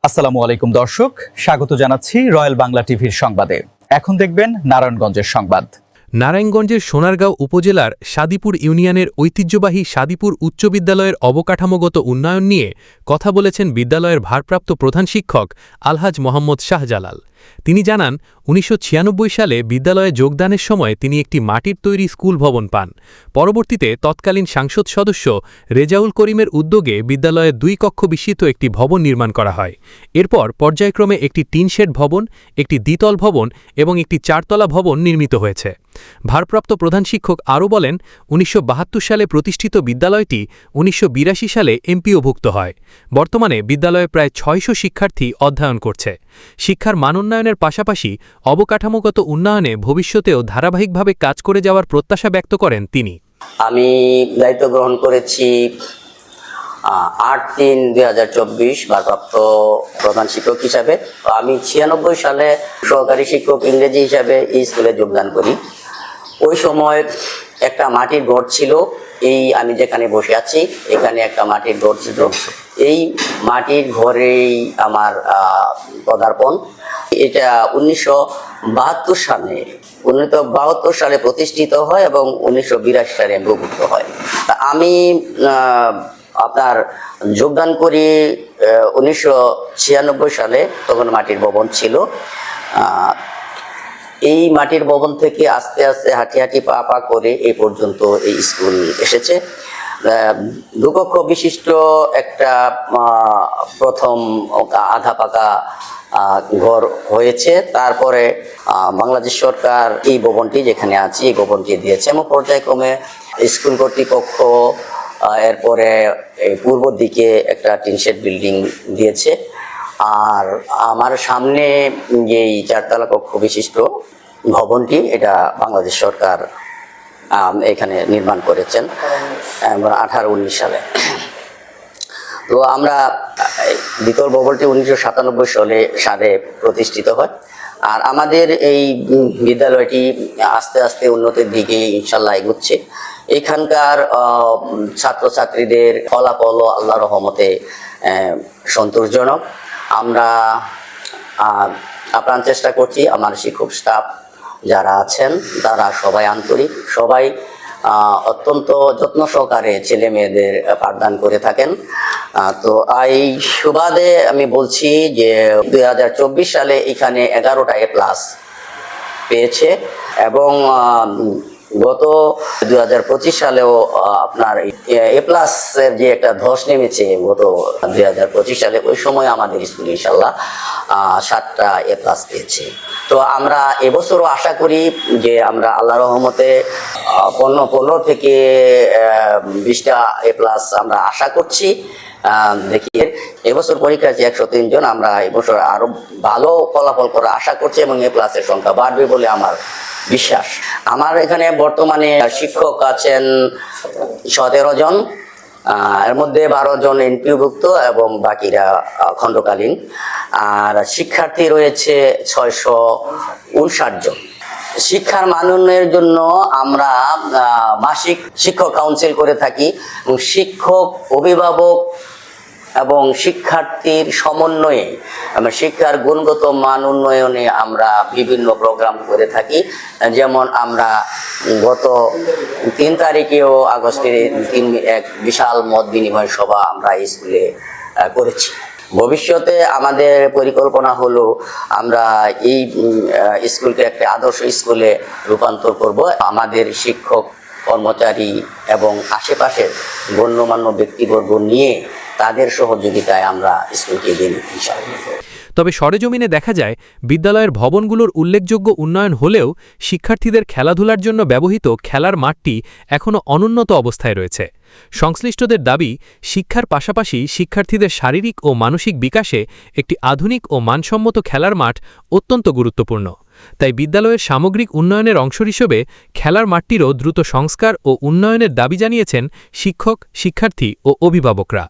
আসসালামু আলাইকুম দর্শক, স্বাগত জানাচ্ছি রয়্যাল বাংলা টিভির সংবাদে। এখন দেখবেন নারায়ণগঞ্জের সংবাদ। নারায়ণগঞ্জের সোনারগাঁও উপজেলার সাদিপুর ইউনিয়নের ঐতিহ্যবাহী সাদিপুর উচ্চ বিদ্যালয়ের অবকাঠামোগত উন্নয়ন নিয়ে কথা বলেছেন বিদ্যালয়ের ভারপ্রাপ্ত প্রধান শিক্ষক আলহাজ মোহাম্মদ শাহজালাল। তিনি জানান, ১৯৯৬ সালে বিদ্যালয়ে যোগদানের সময় তিনি একটি মাটির তৈরি স্কুল ভবন পান। পরবর্তীতে তৎকালীন সংসদ সদস্য রেজাউল করিমের উদ্যোগে বিদ্যালয়ে ২ কক্ষ বিশিষ্ট একটি ভবন নির্মাণ করা হয়। এরপর পর্যায়ক্রমে একটি টিনশেড ভবন, একটি দ্বিতল ভবন এবং একটি ৪তলা ভবন নির্মিত হয়েছে। ভারপ্রাপ্ত প্রধান শিক্ষক আরও বলেন, ১৯৭২ সালে প্রতিষ্ঠিত বিদ্যালয়টি ১৯৮২ সালে এমপিওভুক্ত হয়। বর্তমানে বিদ্যালয়ে প্রায় ৬০০ শিক্ষার্থী অধ্যয়ন করছে। শিক্ষার মানোন্নয়নের পাশাপাশি অবকাঠামোগত উন্নয়নে ভবিষ্যতেও ধারাবাহিকভাবে কাজ করে যাওয়ার প্রত্যাশা ব্যক্ত করেন তিনি। আমি দায়িত্ব গ্রহণ করেছি ৮/৩/২০২৪ ভারপ্রাপ্ত প্রধান শিক্ষক হিসাবে। আমি ৯৬ সালে সহকারী শিক্ষক ইংরেজি হিসাবে এই স্কুলে যোগদান করি। ওই সময় একটা মাটির ঘর ছিল, আমি যেখানে বসে আছি এখানে একটা মাটির ঘর ছিল। এই মাটির ঘরেই আমার পদার্পণ। এটা ১৯৭২ সালে প্রতিষ্ঠিত হয় এবং ১৯৮২ সালে এমপিওভুক্ত হয়। আমি আপনার যোগদান করি ১৯৯৬ সালে, তখন মাটির ভবন ছিল। এই মাটির ভবন থেকে আস্তে আস্তে হাঁটি পা করে এই পর্যন্ত এই স্কুল এসেছে। ২ কক্ষ বিশিষ্ট একটা প্রথম আধা পাকা ঘর হয়েছে। তারপরে বাংলাদেশ সরকার এই ভবনটি যেখানে আছে এই ভবনটি দিয়েছে এবং পর্যায়ক্রমে স্কুল কর্তৃপক্ষ এরপরে পূর্ব দিকে একটা টিনশেড বিল্ডিং দিয়েছে। আর আমার সামনে যেই ৪তলা কক্ষ বিশিষ্ট ভবনটি, এটা বাংলাদেশ সরকার এখানে নির্মাণ করেছেন ১৮-১৯ সালে। তো আমরা দ্বিতল ভবনটি ১৯৯৭ সালে প্রতিষ্ঠিত হয়। আর আমাদের এই বিদ্যালয়টি আস্তে আস্তে উন্নতির দিকে ইনশাল্লাহ এগোচ্ছে। এখানকার ছাত্রছাত্রীদের ফলাফল আল্লাহর রহমতে সন্তোষজনক। আমরা আপ্রাণ চেষ্টা করছি। আমার শিক্ষক স্টাফ যারা আছেন তারা সবাই আন্তরিক, সবাই অত্যন্ত যত্ন সহকারে ছেলে মেয়েদের পাঠদান করে থাকেন। তো এই সুবাদে আমি বলছি যে ২০২৪ সালে এখানে 11টা A+ পেয়েছে এবং গত ২০২৫ সালেও আপনার A+ এর যে একটা ধস নেমেছে গত ২০২৫ সালে, ওই সময় আমাদের স্কুল ইনশাল্লাহ 7টা A+ পেয়েছে। তো আমরা এবছরও আশা করি যে আমরা আল্লাহর রহমতে 15 থেকে 20টা A+ আমরা আশা করছি। দেখি, এবছর পরীক্ষা আছে 103 জন। আমরা এবছর আরো ভালো ফলাফল করার আশা করছি এবং A+ এর সংখ্যা বাড়বে বলে আমার বিশ্বাস। আমার এখানে বর্তমানে শিক্ষক আছেন 17 জন, এর মধ্যে 12 জন এমপিওভুক্ত এবং বাকিরা খণ্ডকালীন। আর শিক্ষার্থী রয়েছে 659 জন। শিক্ষার মান উন্নয়নের জন্য আমরা মাসিক শিক্ষক কাউন্সিল করে থাকি এবং শিক্ষক, অভিভাবক এবং শিক্ষার্থীর সমন্বয়ে শিক্ষার গুণগত মান উন্নয়নে আমরা বিভিন্ন প্রোগ্রাম করে থাকি। যেমন আমরা গত 3 তারিখেও আগস্টের এক বিশাল মত বিনিময় সভা আমরা স্কুলে করেছি। ভবিষ্যতে আমাদের পরিকল্পনা হলো আমরা এই স্কুলকে একটা আদর্শ স্কুলে রূপান্তর করব। আমাদের শিক্ষক, কর্মচারী এবং আশেপাশের গণ্যমান্য ব্যক্তিবর্গ নিয়ে তাদের সহযোগিতায় আমরা স্কুলকে এগিয়ে নিতে চাই। তবে সরেজমিনে দেখা যায়, বিদ্যালয়ের ভবনগুলোর উল্লেখযোগ্য উন্নয়ন হলেও শিক্ষার্থীদের খেলাধুলার জন্য ব্যবহৃত খেলার মাঠটি এখনও অনুন্নত অবস্থায় রয়েছে। সংশ্লিষ্টদের দাবি, শিক্ষার পাশাপাশি শিক্ষার্থীদের শারীরিক ও মানসিক বিকাশে একটি আধুনিক ও মানসম্মত খেলার মাঠ অত্যন্ত গুরুত্বপূর্ণ। তাই বিদ্যালয়ের সামগ্রিক উন্নয়নের অংশ হিসেবে খেলার মাঠটিরও দ্রুত সংস্কার ও উন্নয়নের দাবি জানিয়েছেন শিক্ষক, শিক্ষার্থী ও অভিভাবকরা।